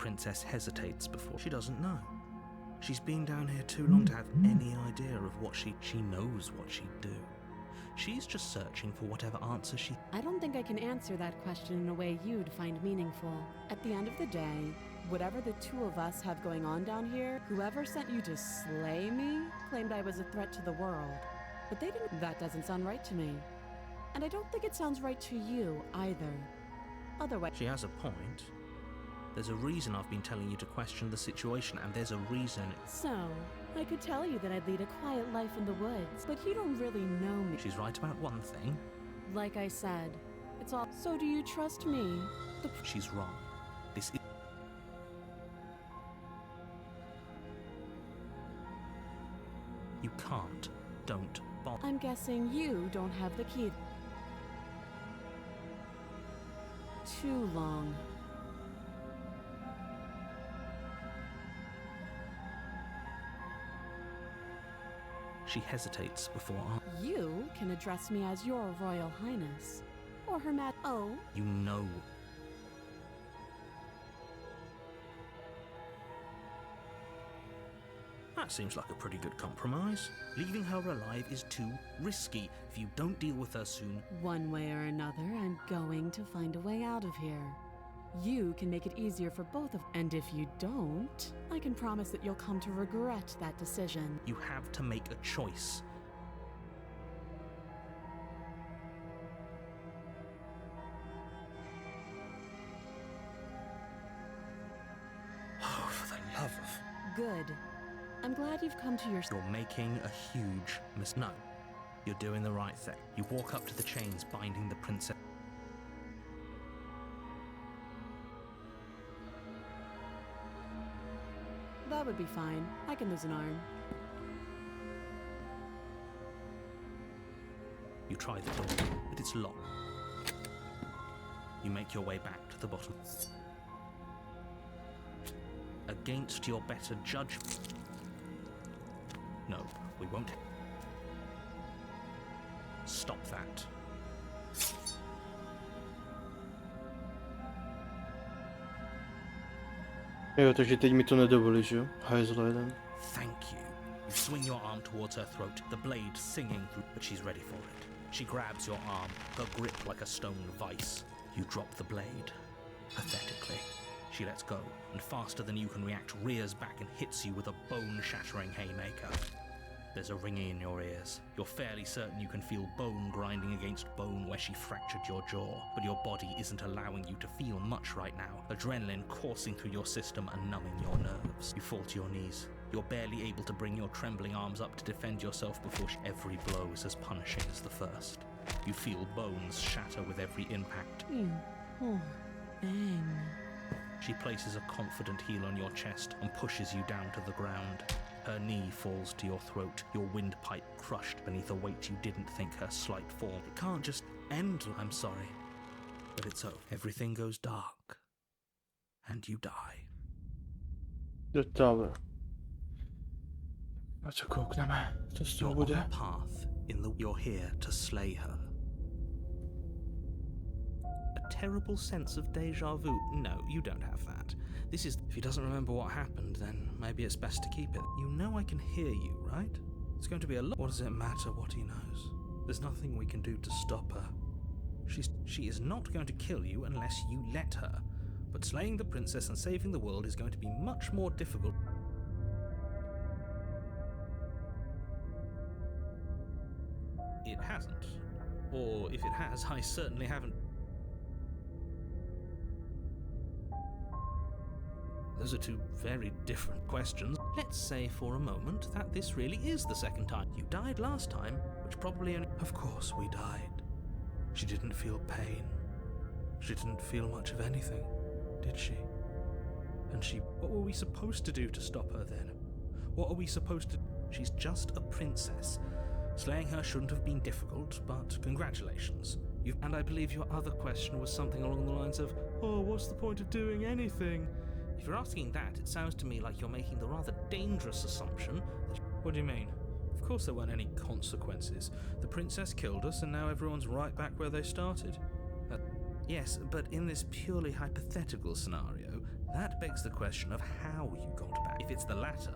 princess hesitates before. She doesn't know. She's been down here too long to have any idea of what she knows what she'd do. She's just searching for whatever answer she... I don't think I can answer that question in a way you'd find meaningful. At the end of the day, whatever the two of us have going on down here, whoever sent you to slay me claimed I was a threat to the world. But they didn't. That doesn't sound right to me. And I don't think it sounds right to you either. Otherwise... She has a point. There's a reason I've been telling you to question the situation, and there's a reason... So, I could tell you that I'd lead a quiet life in the woods, but you don't really know me. She's right about one thing. Like I said, it's all... So do you trust me? She's wrong. This is... You can't. Don't bother. I'm guessing you don't have the key. Too long. She hesitates before... You can address me as your Royal Highness. Or Her Majesty. Oh. You know. That seems like a pretty good compromise. Leaving her alive is too risky. If you don't deal with her soon... One way or another, I'm going to find a way out of here. You can make it easier for both of... And if you don't, I can promise that you'll come to regret that decision. You have to make a choice. Oh, for the love of... Good. I'm glad you've come to your... You're making a huge mistake. No, you're doing the right thing. You walk up to the chains binding the princess. That would be fine. I can lose an arm. You try the door, but it's locked. You make your way back to the bottom. Against your better judgment. No, we won't. Stop that. Jo, takže teď mi to nedovolí, že jo? Hajzl jeden. Thank you. You swing your arm towards her throat, the blade singing through, but she's ready for it. She grabs your arm, her grip like a stone vice. You drop the blade. Pathetically. She lets go, and faster than you can react, rears back and hits you with a bone-shattering haymaker. There's a ringing in your ears. You're fairly certain you can feel bone grinding against bone where she fractured your jaw, but your body isn't allowing you to feel much right now. Adrenaline coursing through your system and numbing your nerves. You fall to your knees. You're barely able to bring your trembling arms up to defend yourself before every blow is as punishing as the first. You feel bones shatter with every impact. Oh, bang. She places a confident heel on your chest and pushes you down to the ground. Her knee falls to your throat, your windpipe crushed beneath a weight you didn't think her slight form. It can't just end, I'm sorry. But it's over. Everything goes dark. And you die. The tower. A co koukneme, co z toho You're bude. on a path in the... You're here to slay her. A terrible sense of deja vu. No, you don't have that. This is... If he doesn't remember what happened, then maybe it's best to keep it. You know I can hear you, right? It's going to be a lot... What does it matter what he knows? There's nothing we can do to stop her. She is not going to kill you unless you let her. But slaying the princess and saving the world is going to be much more difficult. It hasn't. Or if it has, I certainly haven't. Those are two very different questions. Let's say for a moment that this really is the second time. You died last time, which probably only... Of course we died. She didn't feel pain. She didn't feel much of anything, did she? And she... What were we supposed to do to stop her then? What are we supposed to... She's just a princess. Slaying her shouldn't have been difficult, but congratulations. And I believe your other question was something along the lines of, oh, what's the point of doing anything? If you're asking that, it sounds to me like you're making the rather dangerous assumption that... What do you mean? Of course there weren't any consequences. The princess killed us and now everyone's right back where they started. Yes, but in this purely hypothetical scenario, That begs the question of how you got back. If it's the latter,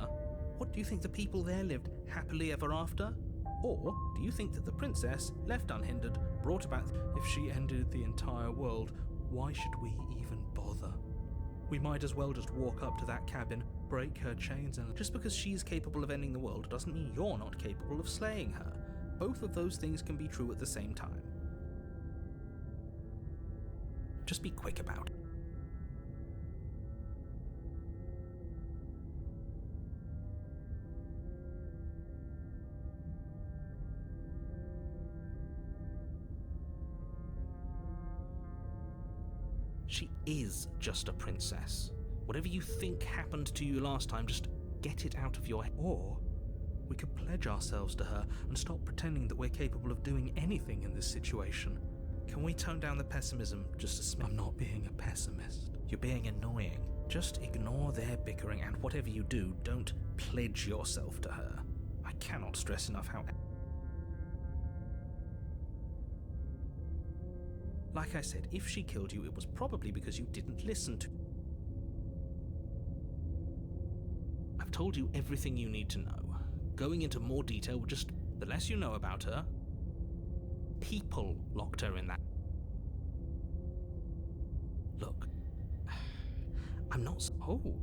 what do you think the people there lived happily ever after? Or do you think that the princess, left unhindered, brought about... If she ended the entire world, why should we even bother? We might as well just walk up to that cabin, break her chains, and just because she's capable of ending the world doesn't mean you're not capable of slaying her. Both of those things can be true at the same time. Just be quick about it. She is just a princess. Whatever you think happened to you last time, just get it out of your head. Or we could pledge ourselves to her and stop pretending that we're capable of doing anything in this situation. Can we tone down the pessimism just a smidge? I'm not being a pessimist. You're being annoying. Just ignore their bickering, and whatever you do, don't pledge yourself to her. I cannot stress enough how... Like I said, if she killed you, it was probably because you didn't listen to... I've told you everything you need to know. Going into more detail, just the less you know about her... People locked her in that... Look, I'm not... Oh,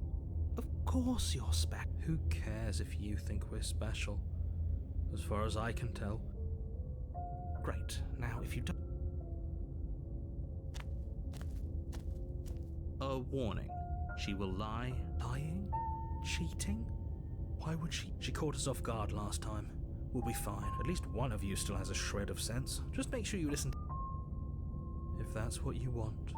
of course you're special. Who cares if you think we're special? As far as I can tell. Great, now if you don't... A warning. She will lie. Lying? Cheating? Why would she? She caught us off guard last time. We'll be fine. At least one of you still has a shred of sense. Just make sure you listen. If that's what you want.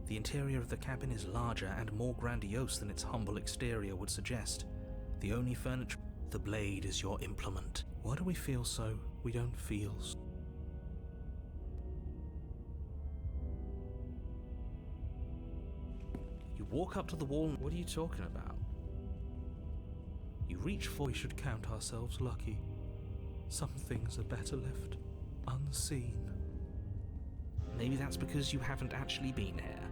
The interior of the cabin is larger and more grandiose than its humble exterior would suggest. The only furniture... The blade is your implement. Why do we feel so? We don't feel... You walk up to the wall and... What are you talking about? You reach for... We should count ourselves lucky. Some things are better left unseen. Maybe that's because you haven't actually been here.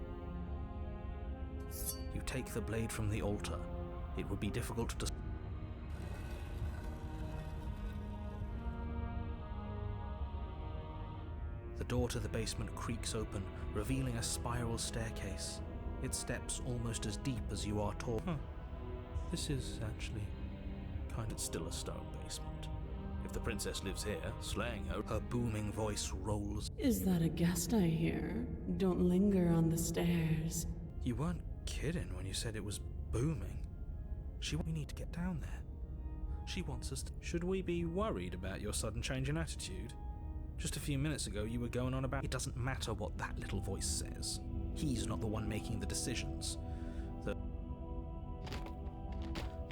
You take the blade from the altar. It would be difficult to... The door to the basement creaks open, revealing a spiral staircase. Its steps almost as deep as you are tall. This is actually it's still a stone basement. If the princess lives here, slaying her, her booming voice rolls. Is that a guest I hear? Don't linger on the stairs. You weren't kidding when you said it was booming. We need to get down there. She wants us to... Should we be worried about your sudden change in attitude? Just a few minutes ago you were going on about... It doesn't matter what that little voice says. He's not the one making the decisions.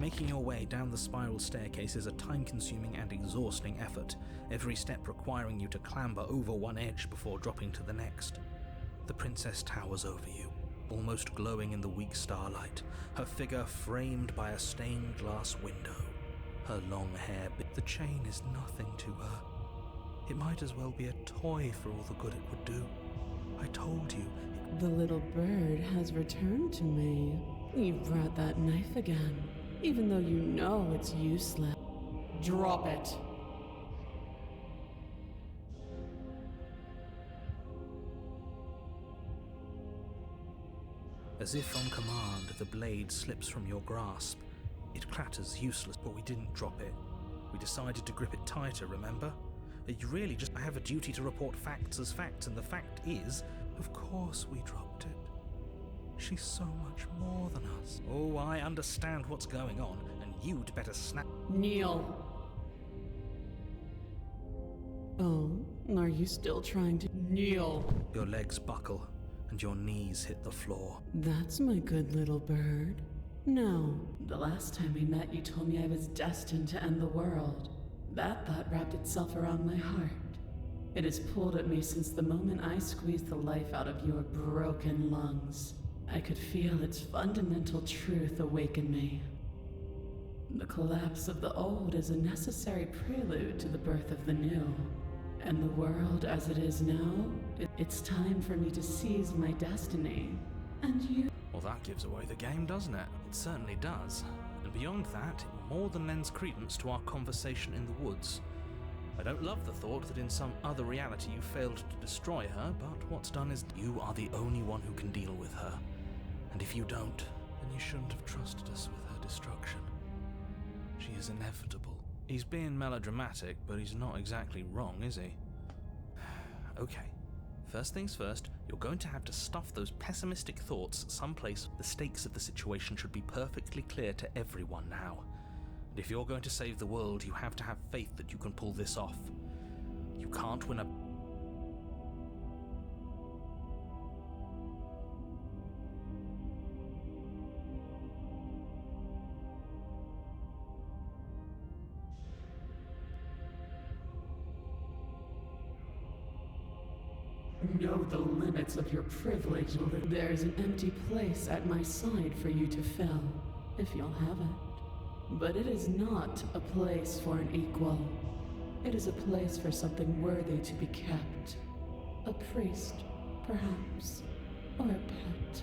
Making your way down the spiral staircase is a time-consuming and exhausting effort, every step requiring you to clamber over one edge before dropping to the next. The princess towers over you, almost glowing in the weak starlight, her figure framed by a stained glass window. Her long hair... The chain is nothing to her. It might as well be a toy for all the good it would do. I told you. The little bird has returned to me. You brought that knife again, even though you know it's useless. Drop it. As if on command, the blade slips from your grasp. It clatters useless, but we didn't drop it. We decided to grip it tighter, remember? You really just... I have a duty to report facts as facts, and the fact is... Of course we dropped it. She's so much more than us. Oh, I understand what's going on, and you'd better snap... Kneel. Oh, are you still trying to... Kneel. Your legs buckle, and your knees hit the floor. That's my good little bird. No, the last time we met you told me I was destined to end the world. That thought wrapped itself around my heart. It has pulled at me since the moment I squeezed the life out of your broken lungs. I could feel its fundamental truth awaken me. The collapse of the old is a necessary prelude to the birth of the new. And the world as it is now, it's time for me to seize my destiny. And you... Well, that gives away the game, doesn't it? It certainly does. And beyond that, it more than lends credence to our conversation in the woods. I don't love the thought that in some other reality you failed to destroy her, but what's done is you are the only one who can deal with her. And if you don't, then you shouldn't have trusted us with her destruction. She is inevitable. He's being melodramatic, but he's not exactly wrong, is he? Okay. First things first, you're going to have to stuff those pessimistic thoughts someplace. The stakes of the situation should be perfectly clear to everyone now. And if you're going to save the world, you have to have faith that you can pull this off. You can't win a... Know the limits of your privilege. There's an empty place at my side for you to fill, if you'll have it. But it is not a place for an equal. It is a place for something worthy to be kept. A priest, perhaps, or a pet.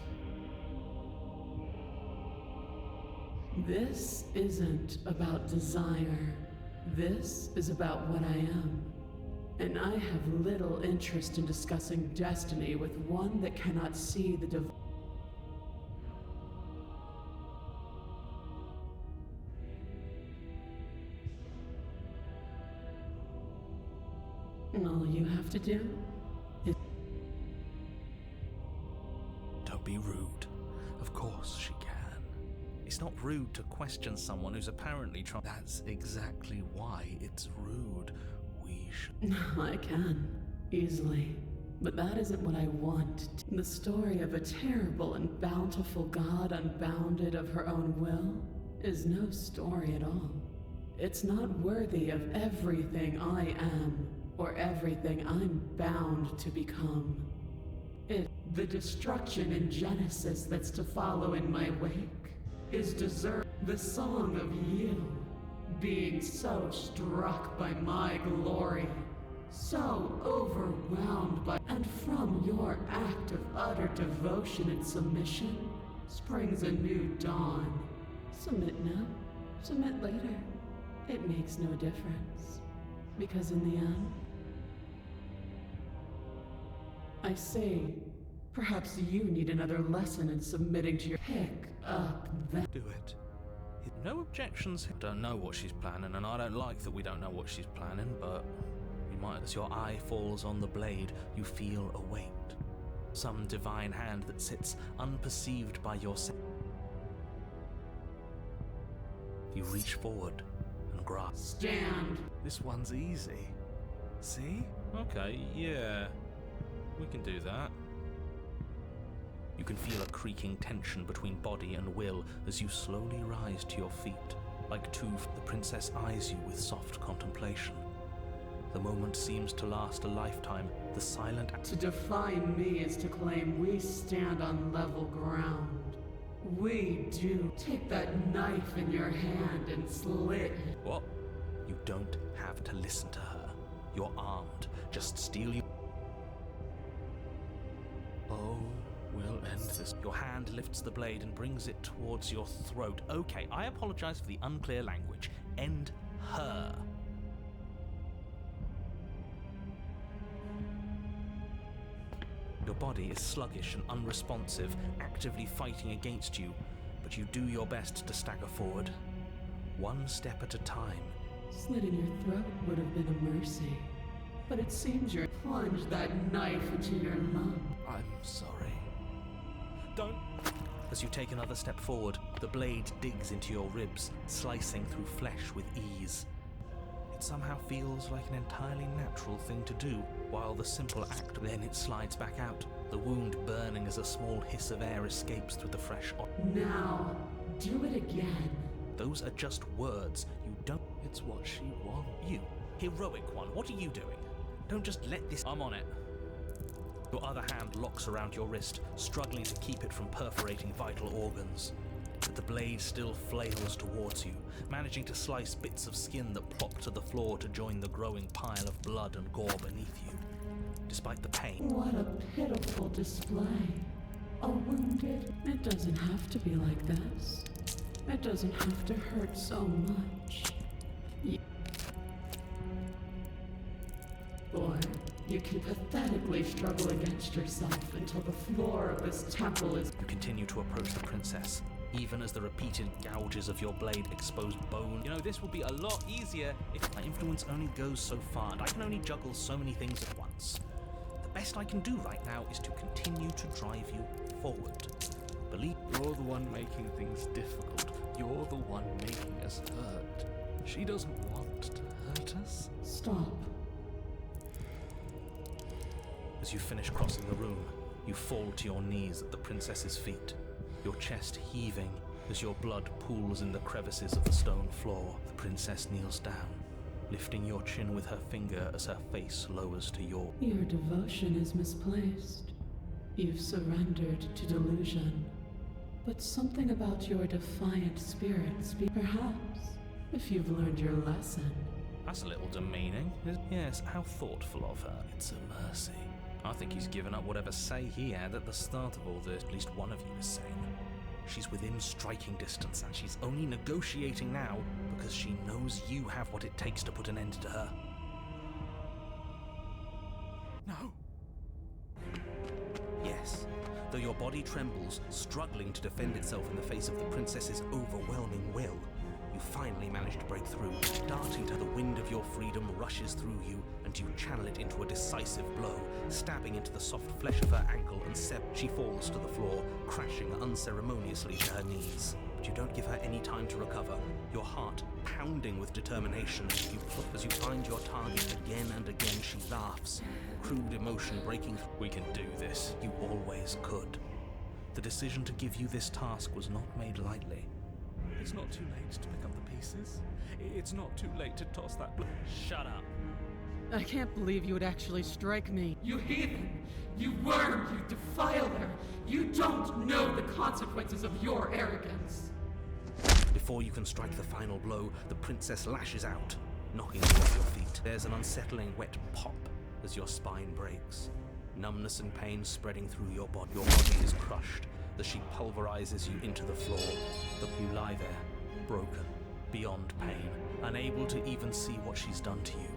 This isn't about desire. This is about what I am. And I have little interest in discussing destiny with one that cannot see the divine. All you have to do is... Don't be rude. Of course she can. It's not rude to question someone who's apparently trying... That's exactly why it's rude. I can, easily. But that isn't what I want. The story of a terrible and bountiful god unbounded of her own will is no story at all. It's not worthy of everything I am, or everything I'm bound to become. The destruction in Genesis that's to follow in my wake is deserved. The song of you, being so struck by my glory, so overwhelmed by, and from your act of utter devotion and submission springs a new dawn. Submit now, submit later. It makes no difference, because in the end, I say, perhaps you need another lesson in submitting to your... Pick up that... Do it. No objections. I don't know what she's planning, and I don't like that we don't know what she's planning, but you might, as your eye falls on the blade, you feel a weight. Some divine hand that sits unperceived by your sense. You reach forward and grasp. Stand! This one's easy. See? Okay, yeah. We can do that. You can feel a creaking tension between body and will as you slowly rise to your feet. Like two, the princess eyes you with soft contemplation. The moment seems to last a lifetime. The silent... To define me is to claim we stand on level ground. We do. Take that knife in your hand and slit. What? You don't have to listen to her. You're armed. Just steal you. Oh... We'll end this. Your hand lifts the blade and brings it towards your throat. Okay, I apologize for the unclear language. End her. Your body is sluggish and unresponsive, actively fighting against you, but you do your best to stagger forward. One step at a time. Slitting your throat would have been a mercy, but it seems you plunged that knife into your lung. I'm sorry. Don't. As you take another step forward, the blade digs into your ribs, slicing through flesh with ease. It somehow feels like an entirely natural thing to do, while the simple act, then it slides back out, the wound burning as a small hiss of air escapes through the fresh oil. Now, do it again. Those are just words. You don't... It's what she wants. You, heroic one, what are you doing? Don't just let this... I'm on it. Your other hand locks around your wrist, struggling to keep it from perforating vital organs. but the blade still flails towards you, managing to slice bits of skin that plop to the floor to join the growing pile of blood and gore beneath you. Despite the pain... What a pitiful display. A wounded... It doesn't have to be like this. It doesn't have to hurt so much. Boy, you can pathetically struggle against yourself until the floor of this temple is... You continue to approach the princess, even as the repeated gouges of your blade expose bone. You know, this will be a lot easier if my influence only goes so far, and I can only juggle so many things at once. The best I can do right now is to continue to drive you forward. Believe you're the one making things difficult. You're the one making us hurt. She doesn't want to hurt us. Stop. As you finish crossing the room, you fall to your knees at the princess's feet, your chest heaving as your blood pools in the crevices of the stone floor. The princess kneels down, lifting your chin with her finger as her face lowers to yours. Your devotion is misplaced. You've surrendered to delusion. But something about your defiant spirit perhaps, if you've learned your lesson. That's a little demeaning. Yes, how thoughtful of her. It's a mercy. I think he's given up whatever say he had at the start of all this. At least one of you is sane. She's within striking distance, and she's only negotiating now because she knows you have what it takes to put an end to her. No. Yes. Though your body trembles, struggling to defend itself in the face of the princess's overwhelming will, you finally manage to break through. Darting to the wind of your freedom rushes through you, and you channel it into a decisive blow, stabbing into the soft flesh of her ankle, and she falls to the floor, crashing unceremoniously to her knees. But you don't give her any time to recover, your heart pounding with determination. As you find your target again and again, she laughs, crude emotion breaking through. We can do this. You always could. The decision to give you this task was not made lightly. It's not too late to pick up the pieces. It's not too late to toss that Shut up. I can't believe you would actually strike me. You heathen! You worm! You defiler! You don't know the consequences of your arrogance! Before you can strike the final blow, the princess lashes out, knocking you off your feet. There's an unsettling wet pop as your spine breaks. Numbness and pain spreading through your body. Your body is crushed as she pulverizes you into the floor. You lie there, broken, beyond pain, unable to even see what she's done to you.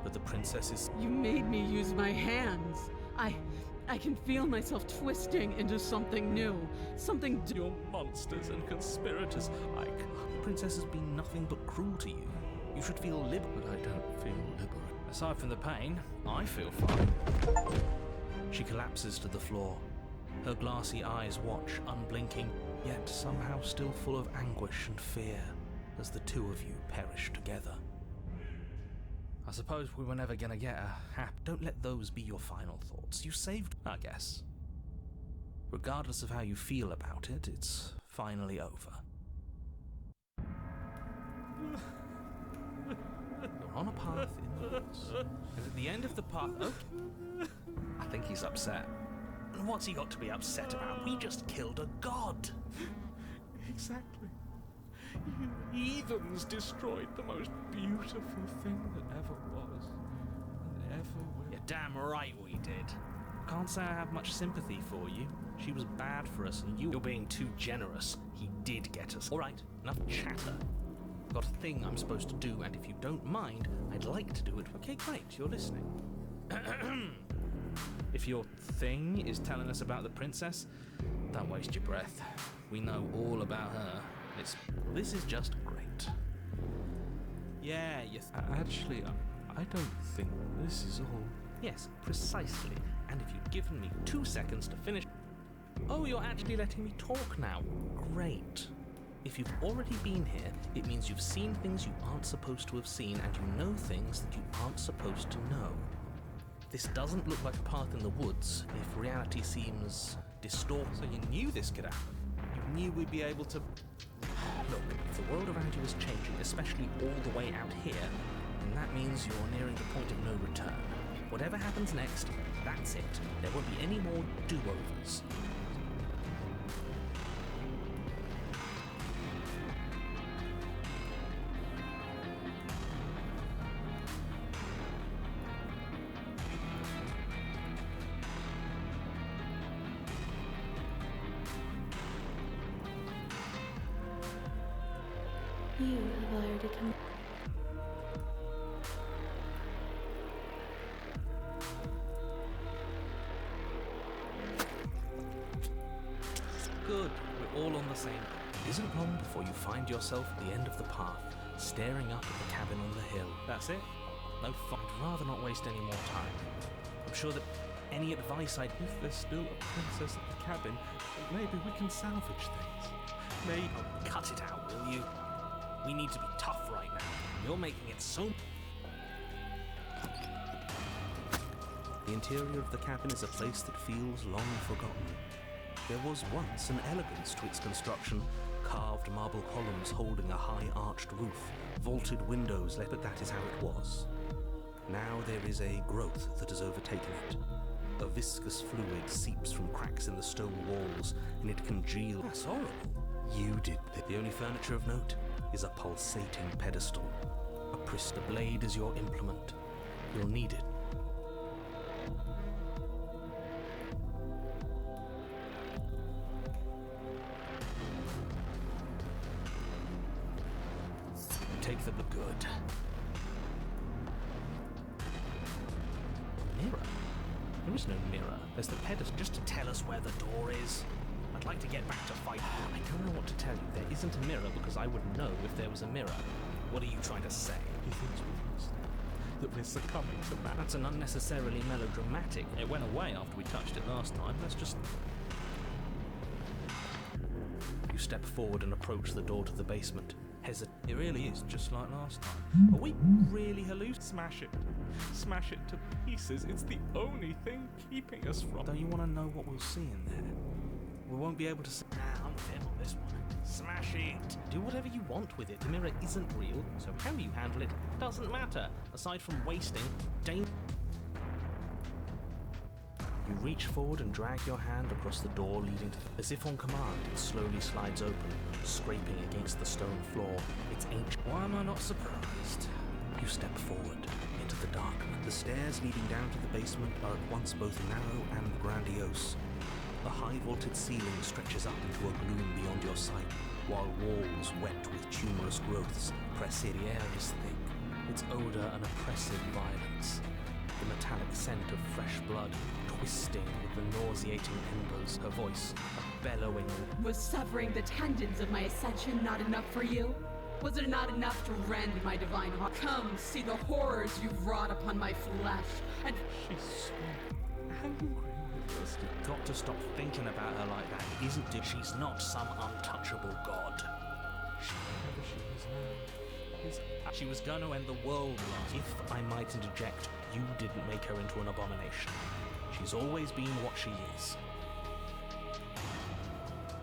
But the princess is... You made me use my hands. I can feel myself twisting into something new. Something... You're monsters and conspirators. The princess has been nothing but cruel to you. You should feel liberal. But I don't feel liberal. Aside from the pain, I feel fine. She collapses to the floor. Her glassy eyes watch, unblinking, yet somehow still full of anguish and fear, as the two of you perish together. I suppose we were never gonna get a happy... Don't let those be your final thoughts. You saved, I guess. Regardless of how you feel about it, it's finally over. You're on a path inwards. And at the end of the path... Okay. I think he's upset. And what's he got to be upset about? We just killed a god. Exactly. You heathens destroyed the most beautiful thing that ever was, and ever will. You're damn right we did. Can't say I have much sympathy for you. She was bad for us, and you're being too generous. He did get us. All right, enough chatter. I've got a thing I'm supposed to do, and if you don't mind, I'd like to do it. Okay, great, you're listening. If your thing is telling us about the princess, don't waste your breath. We know all about her. This is just great. Yeah, yes. Actually, I don't think this is all. Yes, precisely. And if you'd given me 2 seconds to finish... Oh, you're actually letting me talk now. Great. If you've already been here, it means you've seen things you aren't supposed to have seen, and you know things that you aren't supposed to know. This doesn't look like a path in the woods if reality seems distorted. So you knew this could happen. You knew we'd be able to... Look, if the world around you is changing, especially all the way out here, then that means you're nearing the point of no return. Whatever happens next, that's it. There won't be any more do-overs. You have already come. Good, we're all on the same page. It isn't long before you find yourself at the end of the path, staring up at the cabin on the hill. That's it? No fun. I'd rather not waste any more time. I'm sure that any advice I'd... If there's still a princess at the cabin, maybe we can salvage things. Maybe... Oh, cut it out, will you? We need to be tough right now. You're making it so... The interior of the cabin is a place that feels long forgotten. There was once an elegance to its construction, carved marble columns holding a high arched roof, vaulted windows, but that is how it was. Now there is a growth that has overtaken it. A viscous fluid seeps from cracks in the stone walls, and it congeals. That's horrible. You did this. The only furniture of note is a pulsating pedestal. The blade is your implement. You'll need it. Take the good. Mirror? There is no mirror. There's the pedestal just to tell us where the door is. I'd like to get back to fight. I don't know what to tell you. There isn't a mirror because I would know if there was a mirror. What are you trying to say? He thinks we've lost it. That we're succumbing to man. That's an unnecessarily melodramatic. It went away after we touched it last time. Let's just... You step forward and approach the door to the basement. It really is just like last time. Are we really hallucinating? Smash it. Smash it to pieces. It's the only thing keeping us from... Don't you want to know what we'll see in there? We won't be able to... I'm with him on this one. Smash it. Do whatever you want with it. The mirror isn't real, so how you handle it doesn't matter. Aside from wasting danger. You reach forward and drag your hand across the door leading to the... As if on command, it slowly slides open, scraping against the stone floor. It's ancient. Why am I not surprised? You step forward into the darkness. The stairs leading down to the basement are at once both narrow and grandiose. The high vaulted ceiling stretches up into a gloom beyond your sight, while walls wet with tumorous growths press in. The air is thick, its odor an oppressive violence. The metallic scent of fresh blood twisting with the nauseating embers. Her voice, a bellowing... Was severing the tendons of my ascension not enough for you? Was it not enough to rend my divine heart? Come, see the horrors you've wrought upon my flesh, and... She's so angry with us. You've got to stop thinking about her like that. It isn't it? She's not some untouchable god. Whatever she is now is... She was going to end the world last. If I might interject, you didn't make her into an abomination. She's always been what she is.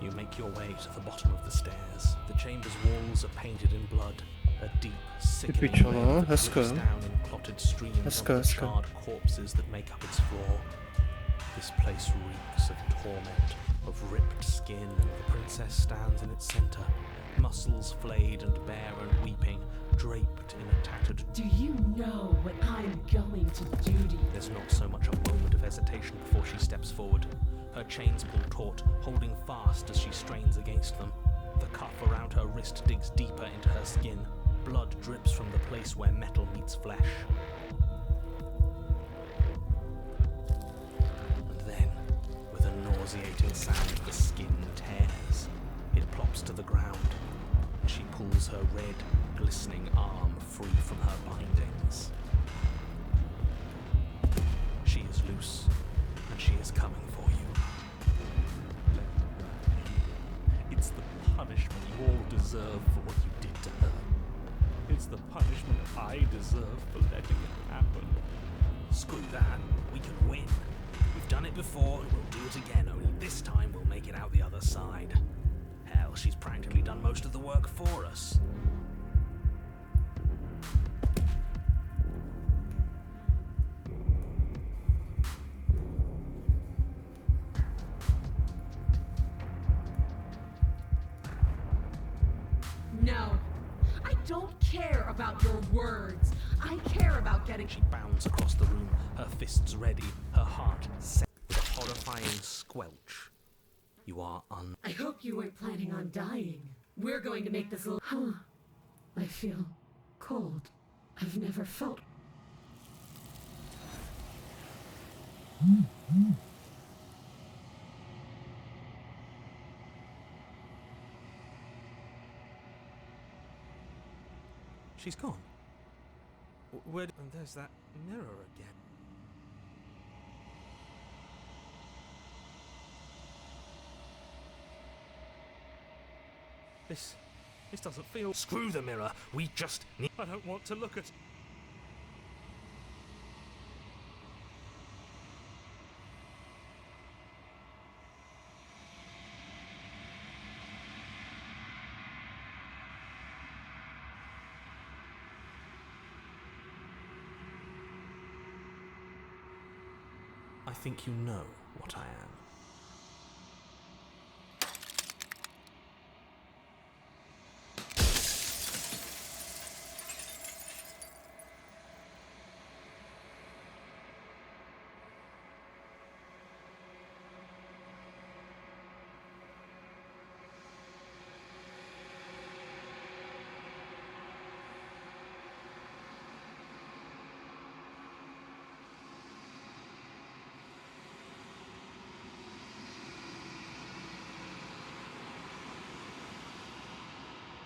You make your way to the bottom of the stairs. The chamber's walls are painted in blood. A deep, sickening wave that drips down in clotted streams onto the charred corpses that make up its floor. This place reeks of torment, of ripped skin, and the princess stands in its center, muscles flayed and bare and weeping, draped in a tattered... Do you know what I'm going to do to you? There's not so much a moment of hesitation before she steps forward. Her chains pull taut, holding fast as she strains against them. The cuff around her wrist digs deeper into her skin. Blood drips from the place where metal meets flesh. And then, with a nauseating sound, the skin tears. It plops to the ground. She pulls her red, glistening arm free from her bindings. She is loose, and she is coming for you. It's the punishment you all deserve for what you did to her. It's the punishment I deserve for letting it happen. Screw that. We can win. We've done it before, and we'll do it again, only this time we'll make it out the other side. Hell, she's practically done most of the work for us. No, I don't care about your words. I care about getting... She bounds across the room, her fists ready, her heart set with a horrifying squelch. You are I hope you weren't planning on dying. We're going to make this I feel cold. I've never felt. She's gone. Where? And there's that mirror again. This doesn't feel. Screw the mirror. We just need. I don't want to look at. I think you know what I am.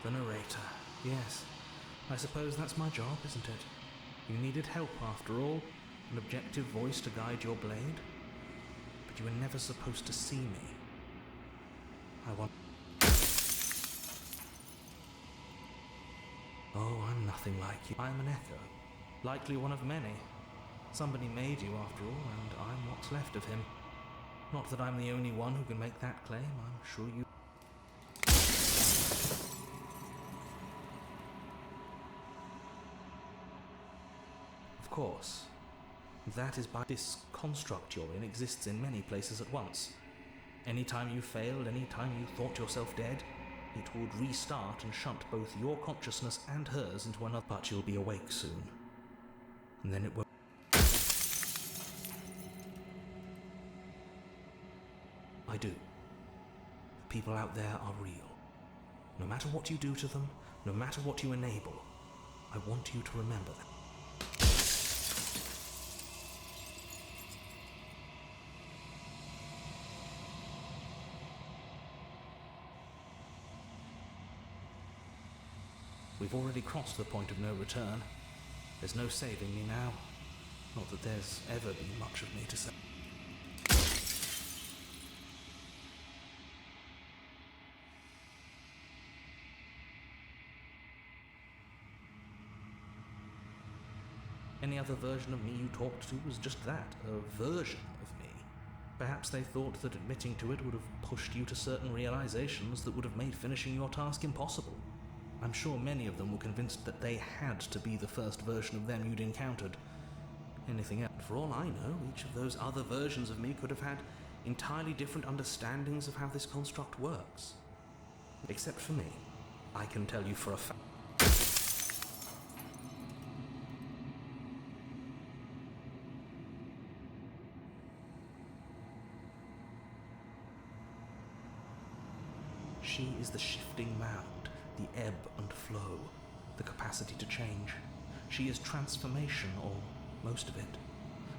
The narrator. Yes. I suppose that's my job, isn't it? You needed help after all, an objective voice to guide your blade. But you were never supposed to see me. I want... Oh, I'm nothing like you. I'm an echo. Likely one of many. Somebody made you after all, and I'm what's left of him. Not that I'm the only one who can make that claim, I'm sure you... Of course. That is by this construct you're in exists in many places at once. Any time you failed, any time you thought yourself dead, it would restart and shunt both your consciousness and hers into another. But you'll be awake soon. And then it won't. I do. The people out there are real. No matter what you do to them, no matter what you enable, I want you to remember that. We've already crossed the point of no return. There's no saving me now. Not that there's ever been much of me to save. Any other version of me you talked to was just that, a version of me. Perhaps they thought that admitting to it would have pushed you to certain realizations that would have made finishing your task impossible. I'm sure many of them were convinced that they had to be the first version of them you'd encountered. Anything else? For all I know, each of those other versions of me could have had entirely different understandings of how this construct works. Except for me. I can tell you for a fact. She is the shifting mound, the ebb and flow, the capacity to change. She is transformation, or most of it.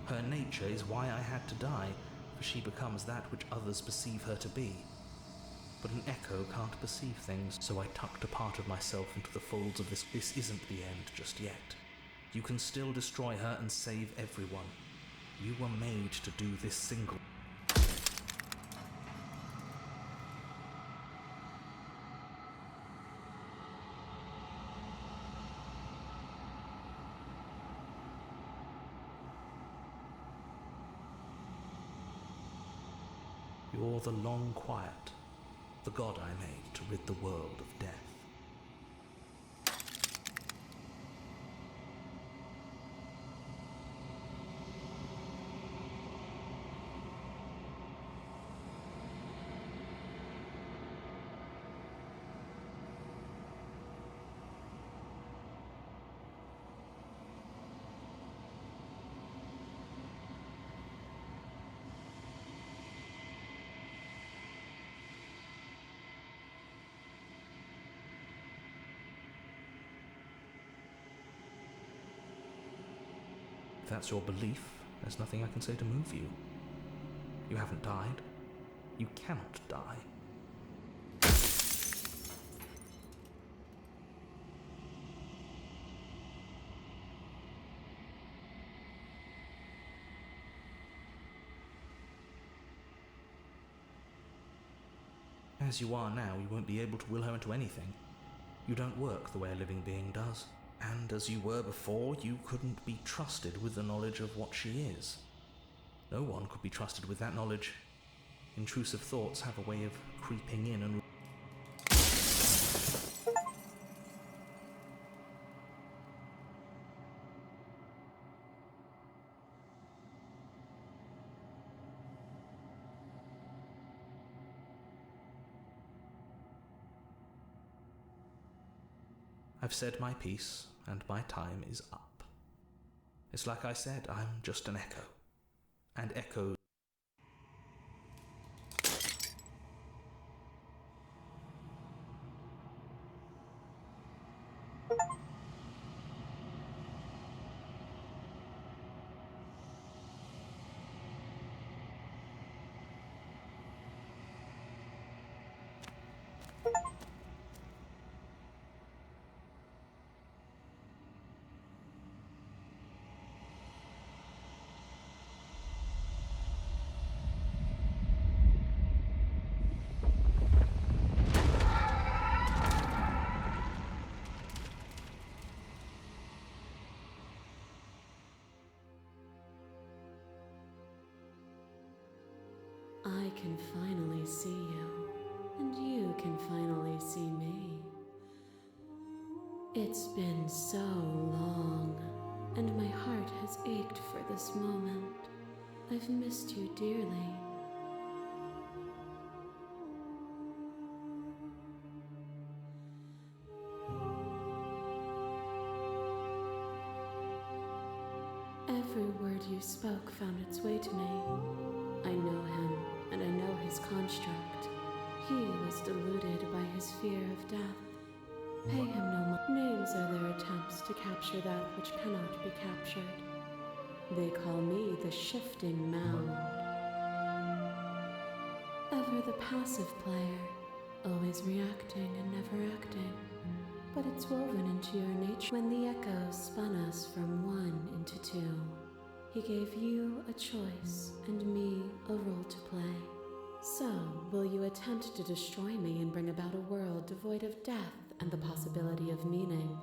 Her nature is why I had to die, for she becomes that which others perceive her to be. But an echo can't perceive things, so I tucked a part of myself into the folds of this. This isn't the end just yet. You can still destroy her and save everyone. You were made to do this single. You're the long quiet, the god I made to rid the world of death. that's your belief, there's nothing I can say to move you. You haven't died. You cannot die. As you are now, you won't be able to will her into anything. You don't work the way a living being does. And as you were before, you couldn't be trusted with the knowledge of what she is. No one could be trusted with that knowledge. Intrusive thoughts have a way of creeping in and... I've said my piece, and my time is up. It's like I said, I'm just an echo. And echoes... I can finally see you, and you can finally see me. It's been so long, and my heart has ached for this moment. I've missed you dearly. Every word you spoke found its way to me. I know him, and I know his construct. He was deluded by his fear of death. Pay him no mind. Names are their attempts to capture that which cannot be captured. They call me the shifting mound. Ever the passive player, always reacting and never acting. But it's woven into your nature. When the echoes spun us from one into two, he gave you a choice and me a role to play. So, will you attempt to destroy me and bring about a world devoid of death and the possibility of meaning?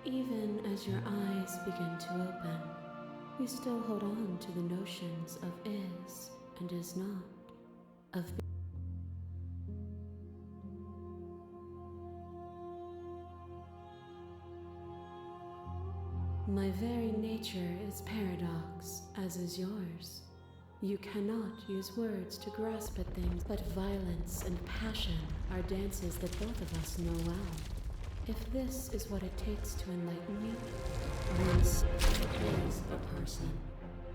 Even as your eyes begin to open, you still hold on to the notions of is and is not, of my very nature is paradox, as is yours. You cannot use words to grasp at things, but violence and passion are dances that both of us know well. If this is what it takes to enlighten you, this is a person.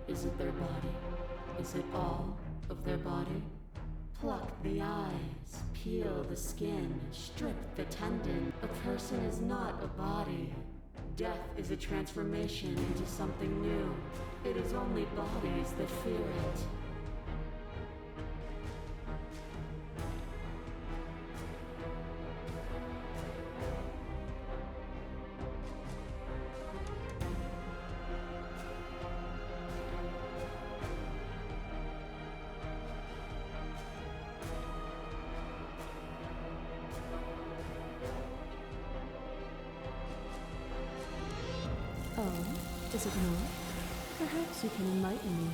Is it their body? Is it all of their body? Pluck the eyes, peel the skin, strip the tendon. A person is not a body. Death is a transformation into something new. It is only bodies that fear it. Oh, is it not? Perhaps you can enlighten me.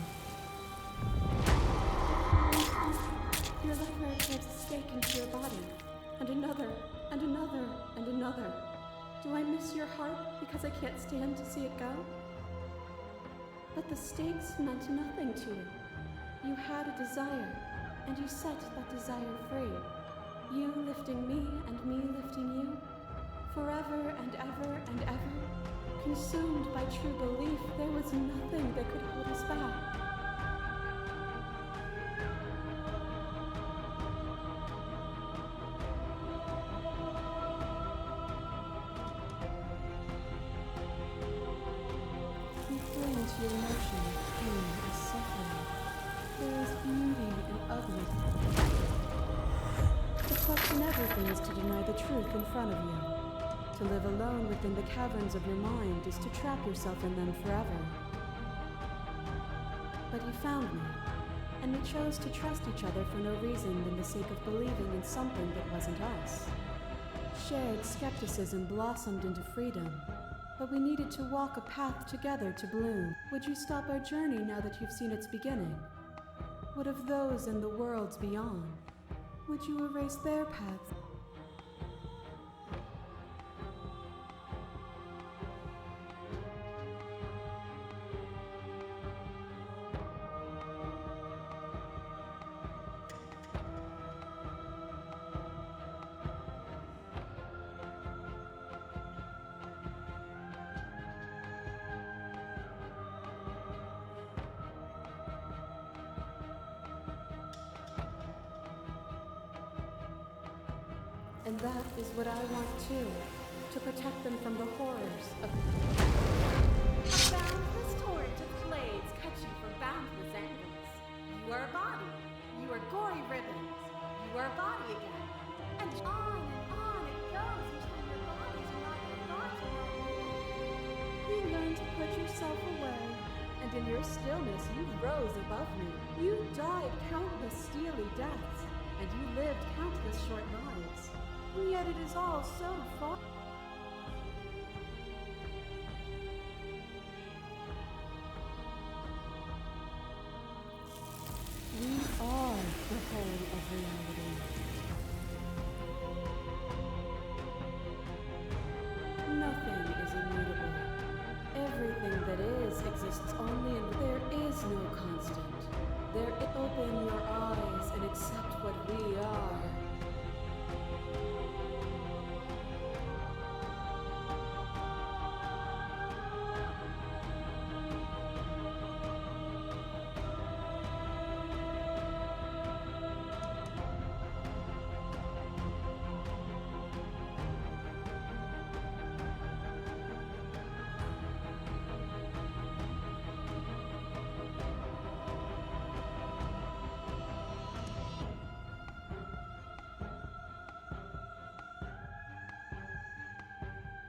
Your lever drives a stake into your body, and another, and another, and another. Do I miss your heart because I can't stand to see it go? But the stakes meant nothing to you. You had a desire, and you set that desire free. You lifting me and me lifting you, forever and ever and ever. Consumed by true belief, there was nothing that could hold us back. You fling to your emotion of pain and suffering. There is beauty in ugly. To question everything is to deny the truth in front of you. To live alone within the caverns of your mind is to trap yourself in them forever. But you found me, and we chose to trust each other for no reason than the sake of believing in something that wasn't us. Shared skepticism blossomed into freedom, but we needed to walk a path together to bloom. Would you stop our journey now that you've seen its beginning? What of those in the worlds beyond? Would you erase their paths? And that is what I want too, to protect them from the horrors of... A boundless torrent of blades cut you from boundless angles. You are a body. You are gory ribbons. You are a body again. And on it goes until your bodies are not your thoughts anymore. You learn to put yourself away, and in your stillness you rose above me. You died countless steely deaths, and you lived countless short lives. And yet it is all so far. We are the whole of reality. Nothing is immutable. Everything that is exists only in there is no constant. Open your eyes and accept what we are.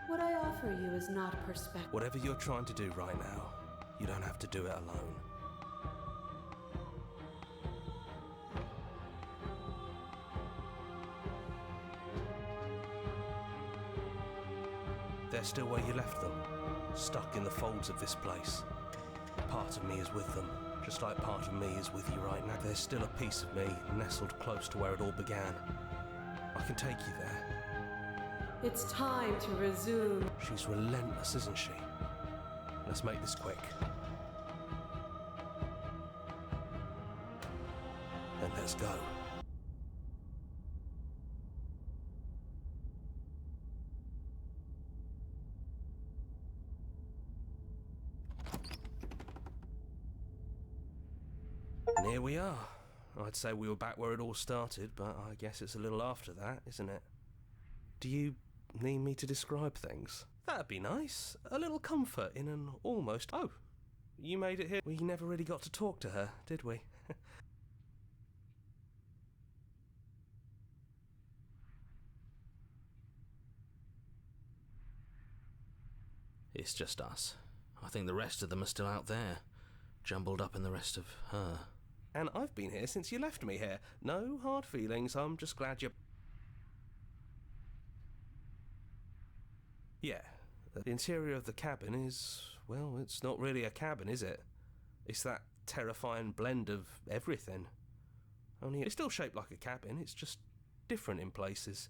What I offer you is not perspective. Whatever you're trying to do right now, you don't have to do it alone. They're still where you left them, stuck in the folds of this place. Part of me is with them, just like part of me is with you right now. There's still a piece of me nestled close to where it all began. I can take you there. It's time to resume. She's relentless, isn't she? Let's make this quick. Then let's go. And here we are. I'd say we were back where it all started, but I guess it's a little after that, isn't it? Do you need me to describe things? That'd be nice. A little comfort in an almost... Oh, you made it here. We never really got to talk to her, did we? It's just us. I think the rest of them are still out there, jumbled up in the rest of her. And I've been here since you left me here. No hard feelings, I'm just glad you're... Yeah, the interior of the cabin is, well, it's not really a cabin, is it? It's that terrifying blend of everything. Only it's still shaped like a cabin, it's just different in places.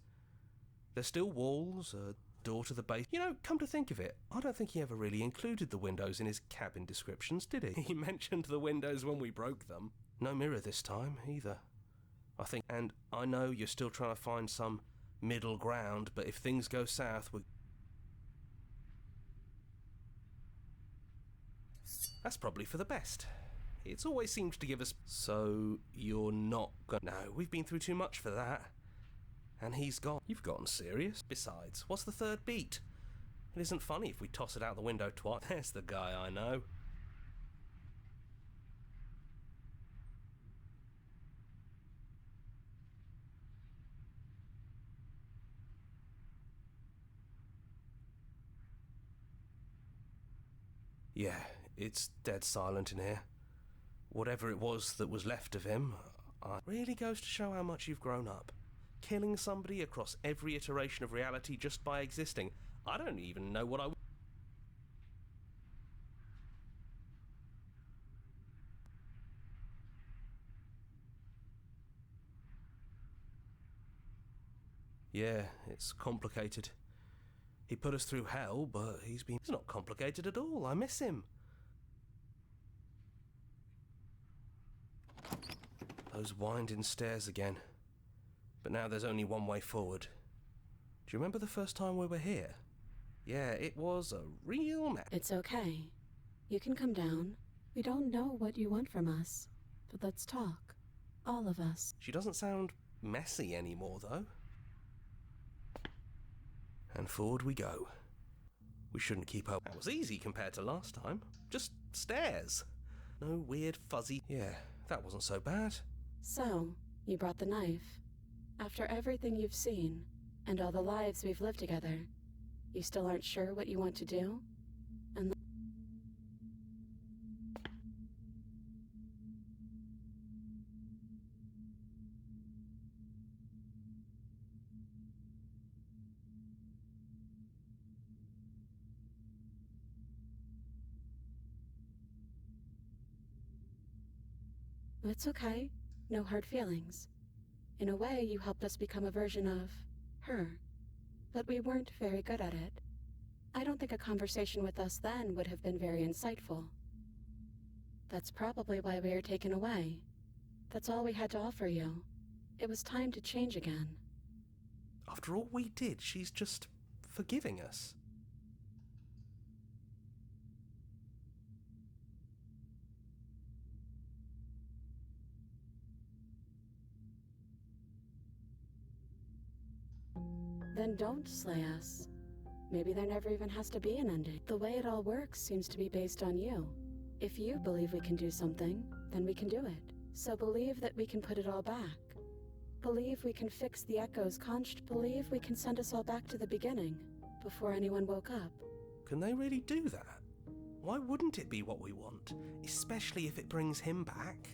There's still walls, a door to the base. You know, come to think of it, I don't think he ever really included the windows in his cabin descriptions, did he? He mentioned the windows when we broke them. No mirror this time, either. I think, and I know you're still trying to find some middle ground, but if things go south, that's probably for the best. It's always seems to give us... So, you're not gonna... No, we've been through too much for that. And he's gone. You've gotten serious. Besides, what's the third beat? It isn't funny if we toss it out the window twice. There's the guy I know. Yeah, it's dead silent in here. Whatever it was that was left of him, really goes to show how much you've grown up. Killing somebody across every iteration of reality just by existing. I don't even know what I... Yeah, it's complicated. He put us through hell, but he's not complicated at all. I miss him. Those winding stairs again. But now there's only one way forward. Do you remember the first time we were here? Yeah, it was a real mess. It's okay. You can come down. We don't know what you want from us, but let's talk. All of us. She doesn't sound messy anymore, though. And forward we go. We shouldn't keep up. That was easy compared to last time. Just stairs. No weird fuzzy... Yeah, that wasn't so bad. So, you brought the knife. After everything you've seen, and all the lives we've lived together, you still aren't sure what you want to do? And it's okay. No hard feelings. In a way, you helped us become a version of her. But we weren't very good at it. I don't think a conversation with us then would have been very insightful. That's probably why we were taken away. That's all we had to offer you. It was time to change again. After all we did, she's just forgiving us. Then don't slay us. Maybe there never even has to be an ending. The way it all works seems to be based on you. If you believe we can do something, then we can do it. So believe that we can put it all back. Believe we can fix the echo's const. Believe we can send us all back to the beginning, before anyone woke up. Can they really do that? Why wouldn't it be what we want? Especially if it brings him back?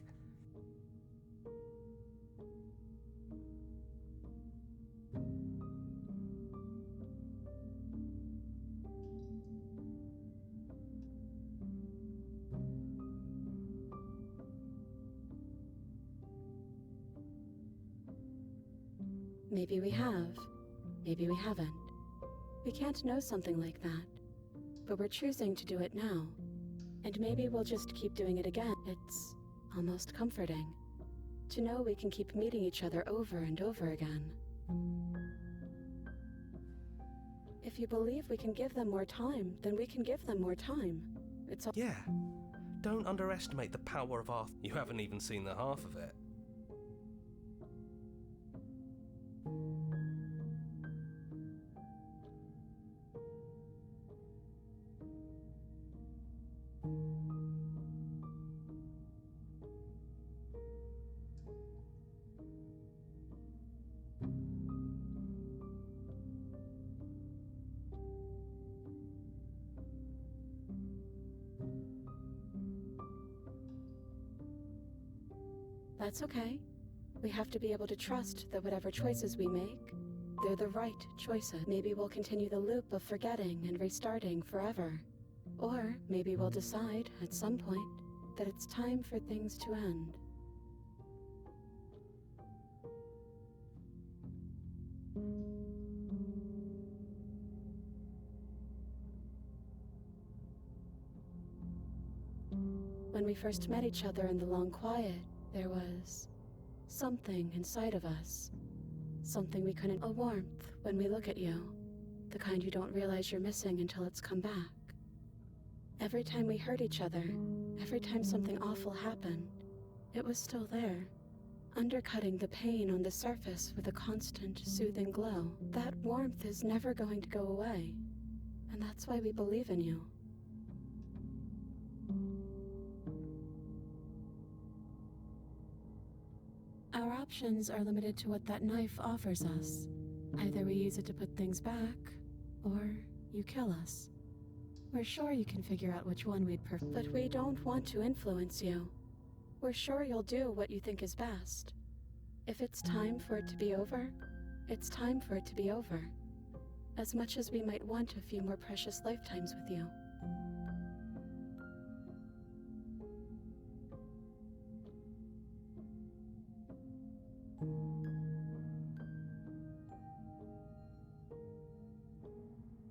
Maybe we have. Maybe we haven't. We can't know something like that. But we're choosing to do it now. And maybe we'll just keep doing it again. It's almost comforting to know we can keep meeting each other over and over again. If you believe we can give them more time, then we can give them more time. It's all— Yeah. Don't underestimate the power of our... You haven't even seen the half of it. That's okay. We have to be able to trust that whatever choices we make, they're the right choices. Maybe we'll continue the loop of forgetting and restarting forever. Or maybe we'll decide, at some point, that it's time for things to end. when we first met each other in the long quiet, there was something inside of us. Something we couldn't. A warmth when we look at you. The kind you don't realize you're missing until it's come back. Every time we hurt each other, every time something awful happened, it was still there, undercutting the pain on the surface with a constant, soothing glow. That warmth is never going to go away, and that's why we believe in you. Our options are limited to what that knife offers us. Either we use it to put things back, or you kill us. We're sure you can figure out which one we'd prefer, but we don't want to influence you. We're sure you'll do what you think is best. If it's time for it to be over, it's time for it to be over. As much as we might want a few more precious lifetimes with you.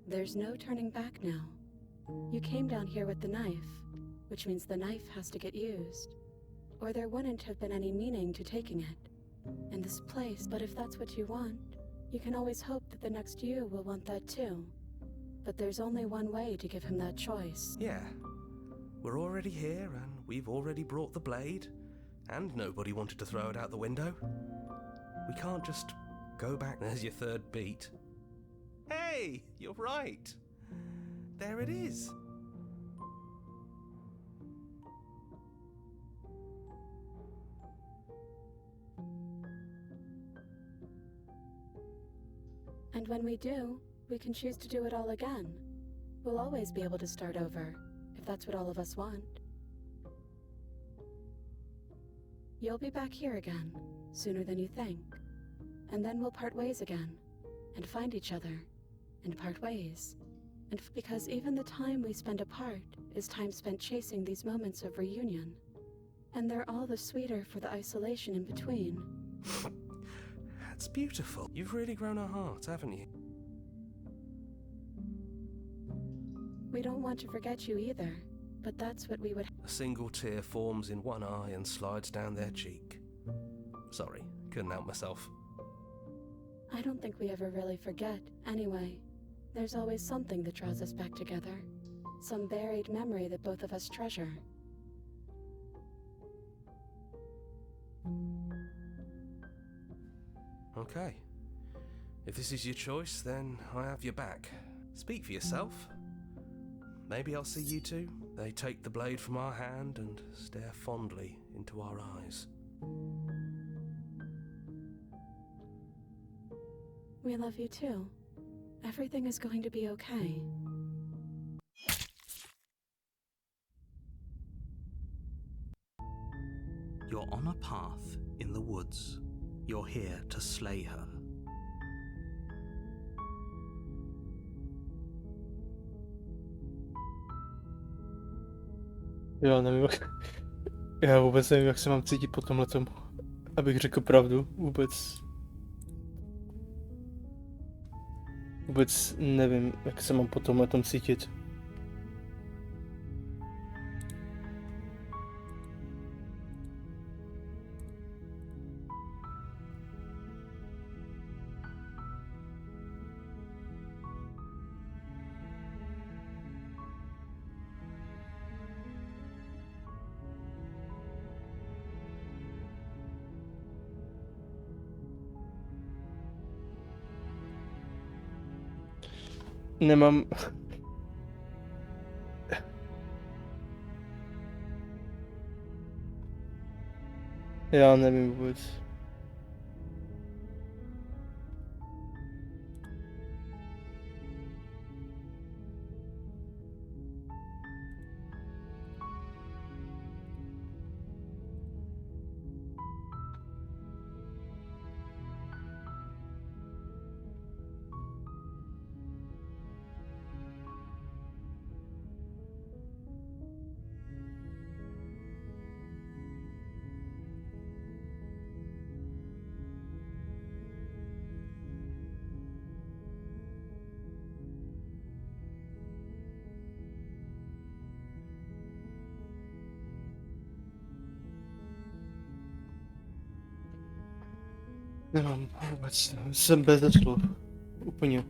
There's no turning back now. You came down here with the knife, which means the knife has to get used. Or there wouldn't have been any meaning to taking it. In this place, but if that's what you want, you can always hope that the next you will want that too. But there's only one way to give him that choice. Yeah. We're already here, and we've already brought the blade, and nobody wanted to throw it out the window. We can't just go back. There's your third beat. Hey, you're right. There it is. And when we do, we can choose to do it all again. We'll always be able to start over, if that's what all of us want. You'll be back here again, sooner than you think. And then we'll part ways again, and find each other, and part ways. And because even the time we spend apart is time spent chasing these moments of reunion. And they're all the sweeter for the isolation in between. That's beautiful. You've really grown our hearts, haven't you? We don't want to forget you either, but that's what we would. A single tear forms in one eye and slides down their cheek. Sorry, couldn't help myself. I don't think we ever really forget, anyway. There's always something that draws us back together. Some buried memory that both of us treasure. Okay. If this is your choice, then I have your back. Speak for yourself. Maybe I'll see you two. They take the blade from our hand and stare fondly into our eyes. We love you too. Everything is going to be okay. You're on a path in the woods. You're here to slay her. Já nevím, já vůbec nevím, jak se mám cítit po tomhletom, abych řekl pravdu, vůbec nevím, jak se mám po tomhletom cítit. Nemám... Já nevím vůbec. Nemám vůbec, jsem bez slov. Úplně.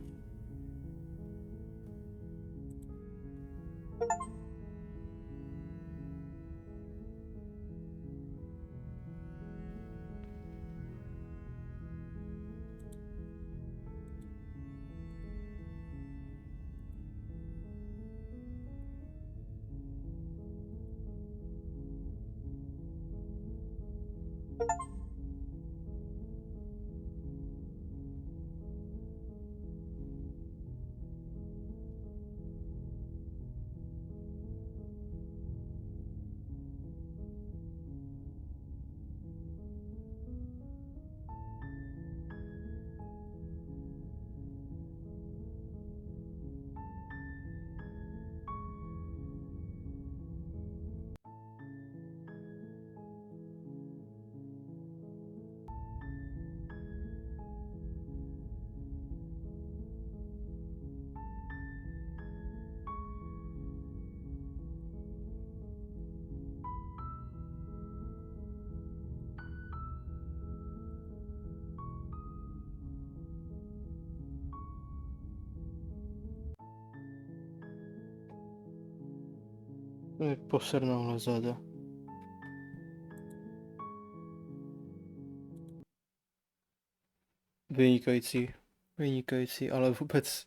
Je posrnul záda. Vynikající. Vynikající, ale vůbec...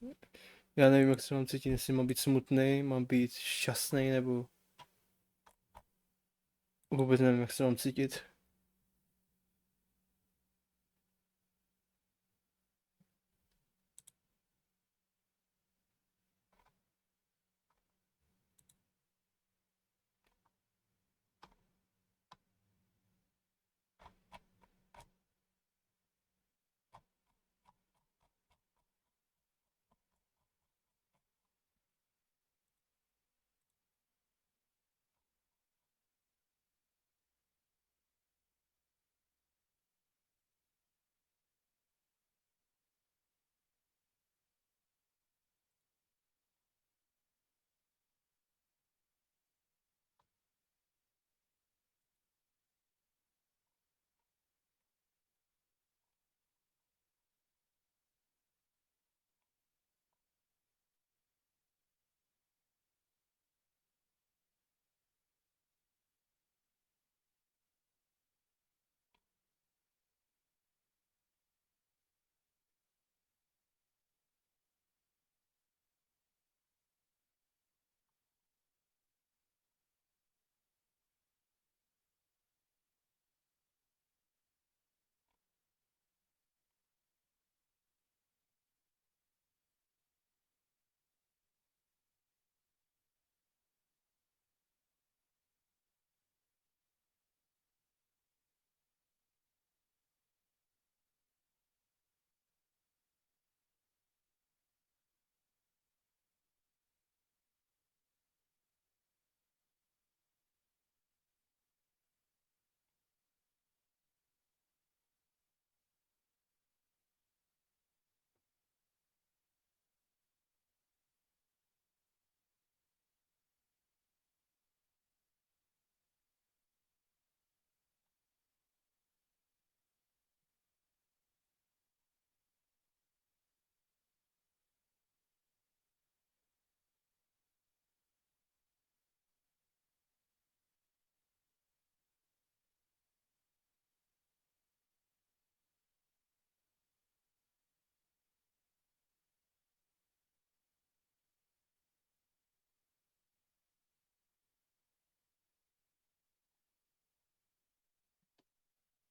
Já nevím, jak se mám cítit, jestli mám být smutný, mám být šťastný, nebo... Vůbec nevím, jak se mám cítit.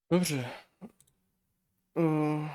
Dobře. Uh,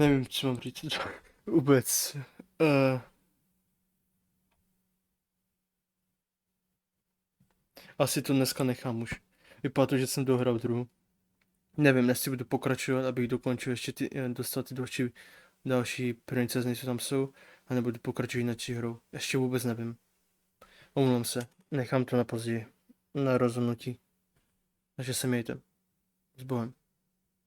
nevím, co mám říct. Vůbec. Asi to dneska nechám už. Vypadá to, že jsem dohrál druhou. Nevím, jestli budu pokračovat, abych dokončil ještě dostat ty další princezny, co tam jsou, a nebudu pokračovat jinou hrou. Ještě vůbec nevím. Omlouvám se, nechám to na později, na rozhodnutí. Takže se mějte. S Bohem.